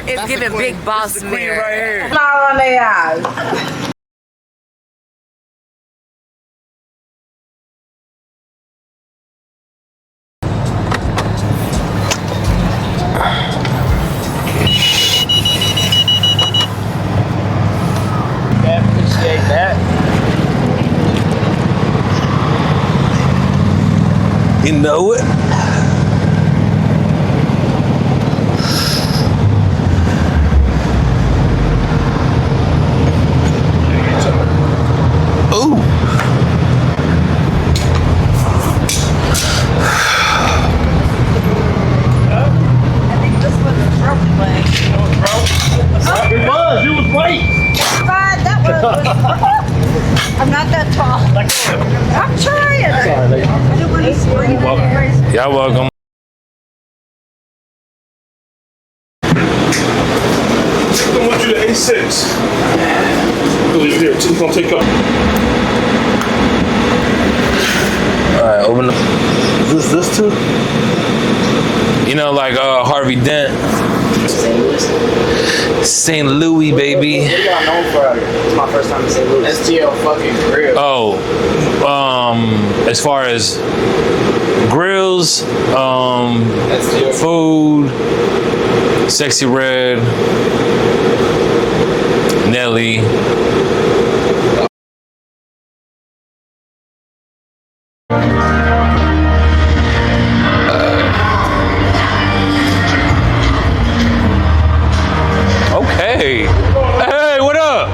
It's giving big boss man. Right here. Smile on their eyes. Appreciate that. You know it. Ooh. I think this was a trophy leg. It was. You was right. Fine, that was. I'm not that tall. I'm trying. I don't want to spring it in. Y'all welcome. I want you to A6. Leave there. It's gonna take up. Alright, open up. Is this too? You know, like Harvey Dent. St. Louis, baby. What are y'all known for out here? It's my first time in St. Louis. STL fucking Grillz. Oh, as far as grills, food, Sexy Red, Nelly. Okay. Hey, what up?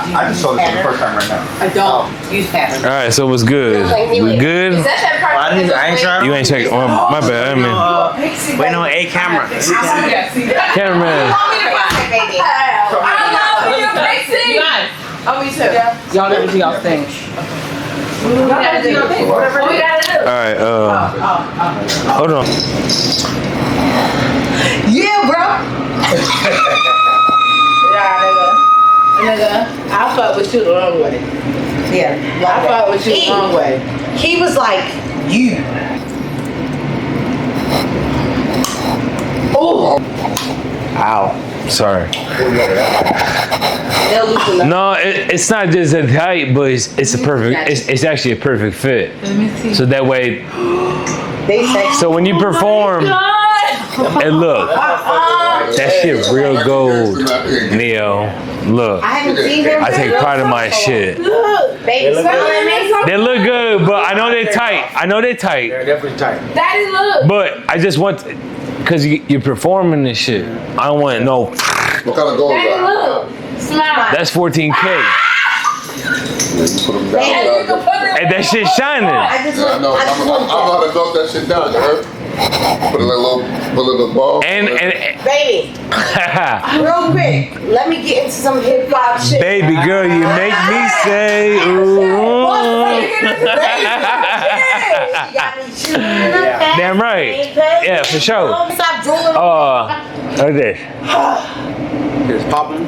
I just saw this for the first time right now. I don't use pattern. All right, so what's good? We good? I ain't trying. You ain't checking. Oh, my bad. I mean, Wait on a camera. cameraman. Oh, me too. Y'all never do y'all thing. All right. Hold on. Yeah, bro. Nigga, I fuck with you the wrong way. Yeah, I fuck with you the wrong way. He was like, you. Oh. Ow. Sorry. No, it's not just a height, but it's a perfect. It's actually a perfect fit. So that way. So when you perform, and look, that shit real gold, Neo. Look, I haven't seen them. I take pride in my shit. Baby, They look good, but I know they're tight. I know they're tight. They're definitely tight. Daddy, look. But I just want, cause you're performing this shit. I don't want no. What kind of gold is Daddy, that? look. Smile. That's 14K. Yeah, you put them down. And that shit shining. Yeah, I know. I know how to dump that shit down, you heard? Put a little ball. And Baby, real quick, let me get into some hip hop shit. baby girl, you make me say ooh. Damn right. Yeah, for sure. Stop drooling. Like this. Just popping.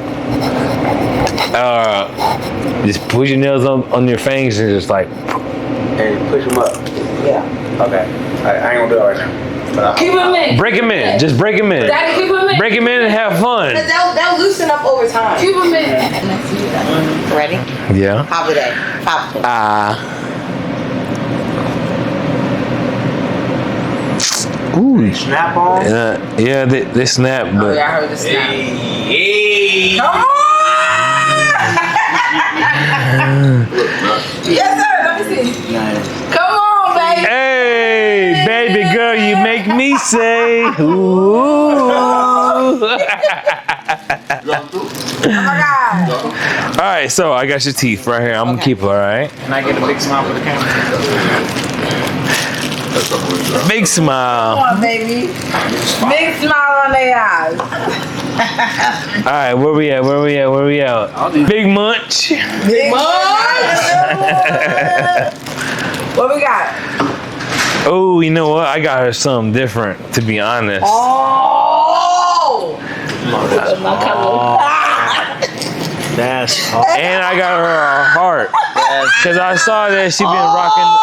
Just push your nails on your fangs and just like. And push them up. Yeah. Okay. I ain't gonna do it right now. Keep them in. Break them in. Just break them in. Daddy, keep them in. Break them in and have fun. They'll loosen up over time. Keep them in. Ready? Yeah. Pop it in. Pop it. Ooh. Snap on. Yeah, they snap, but. I heard the snap. Hey. Come on! Yes, sir. Let me see. Nice. Come on, baby. Hey, baby girl, you make me say ooh. Oh my God. All right, so I got your teeth right here. I'm gonna keep it, all right? Can I get a big smile for the camera? Big smile. Come on, baby. Big smile on their eyes. All right, where we at? Big munch. Big What we got? Oh, you know what? I got her something different, to be honest. Oh! That's And I got her a heart. Because I saw that she been rocking.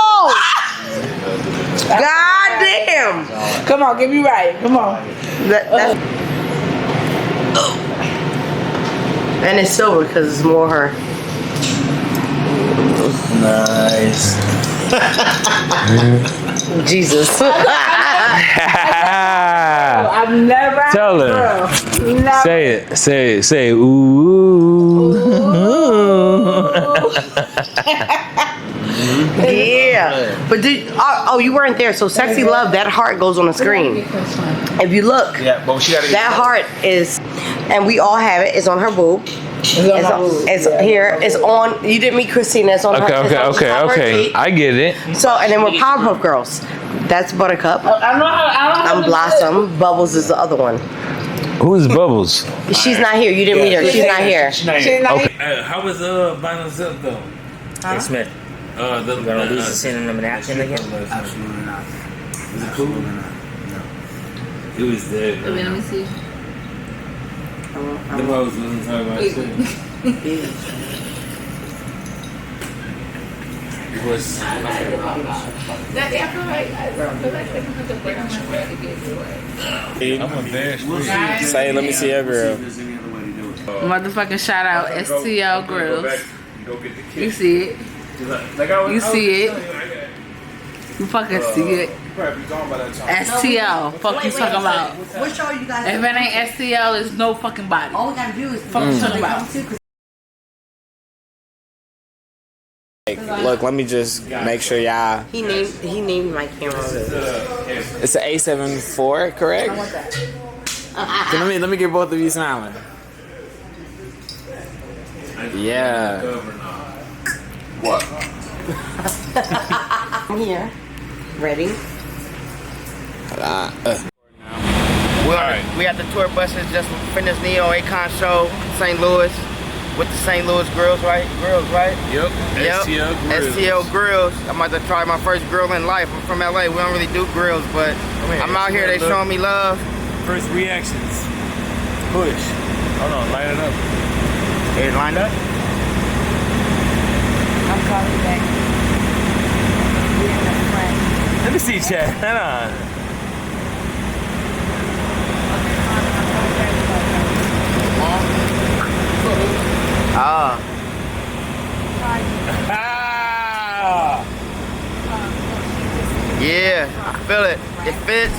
God damn! Come on, get me right. Come on. And it's silver because it's more her. nice. Jesus. I've never. Tell her. Never. Say it. Ooh. Yeah. But you weren't there. So Sexy Love, that heart goes on the screen. If you look, Yeah, but she gotta get that heart is, and we all have it, it's on her boob. It's here. It's on. You didn't meet Christina. It's on her. It's on the top of her Okay. feet. I get it. So, and then we're Powerpuff Girls. That's Buttercup. I'm Blossom. Bubbles is the other one. Who's Bubbles? She's not here. You didn't meet her. She's not here. Okay. How was Vinyl Zip though? Hey Smith, you gonna lose the scene in the napkin again? Absolutely not. Was it cool? It was dead. Let me see. The Rose wasn't talking about shit. It was. I'm embarrassed. Say, let me see your girl. Motherfucking shout out STL GRILLZZ. You see it. You see it. You fucking see it. STL. Fuck you talking about. What show you guys? If it ain't STL, it's no fucking body. All we gotta do is Fuck you talking about. Look, let me just make sure y'all. He named my camera. It's an A74, correct? Let me get both of you smiling. Yeah. What? I'm here. Ready? We at the tour buses just finished Neo Akon show, St. Louis, with the St. Louis Grillz, right? Grillz, right? Yep. STL GRILLZZ. STL GRILLZ. I'm about to try my first grill in life. I'm from LA. We don't really do grills, but I'm out here. They showing me love. First reactions. Push. Hold on, light it up. Is it lined up? I'm calling you back. Let me see, chat. Hold on. Ah. Yeah, I feel it. It fits.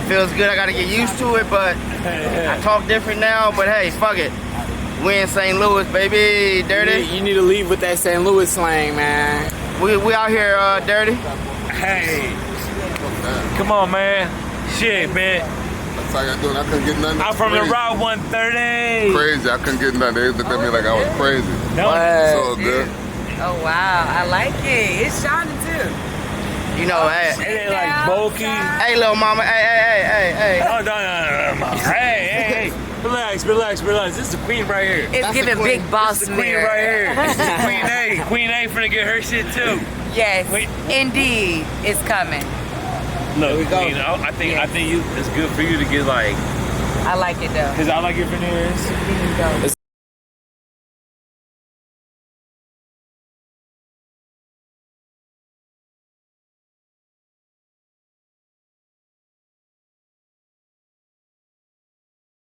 Feels good. I gotta get used to it, but I talk different now. But hey, fuck it. We in St. Louis, baby. Dirty. You need to leave with that St. Louis slang, man. We out here, dirty. Hey. Come on, man. Shit, man. That's how I doing. I couldn't get nothing. I'm from the Crazy. Route 130. Crazy. I couldn't get nothing. They looked at me like I was crazy. No. So good. Oh wow, I like it. It's shining too. You know, hey. It ain't like bulky. Hey, little mama. Hey. Oh, no. Hey. Relax. This is the queen right here. It's giving big boss This is the queen mirror. right here. This is the Queen A. Queen A finna get her shit too. Yes, Wait. indeed, it's coming. Look, Queen, I think it's good for you to get like. I like it though. Cause I like your veneers.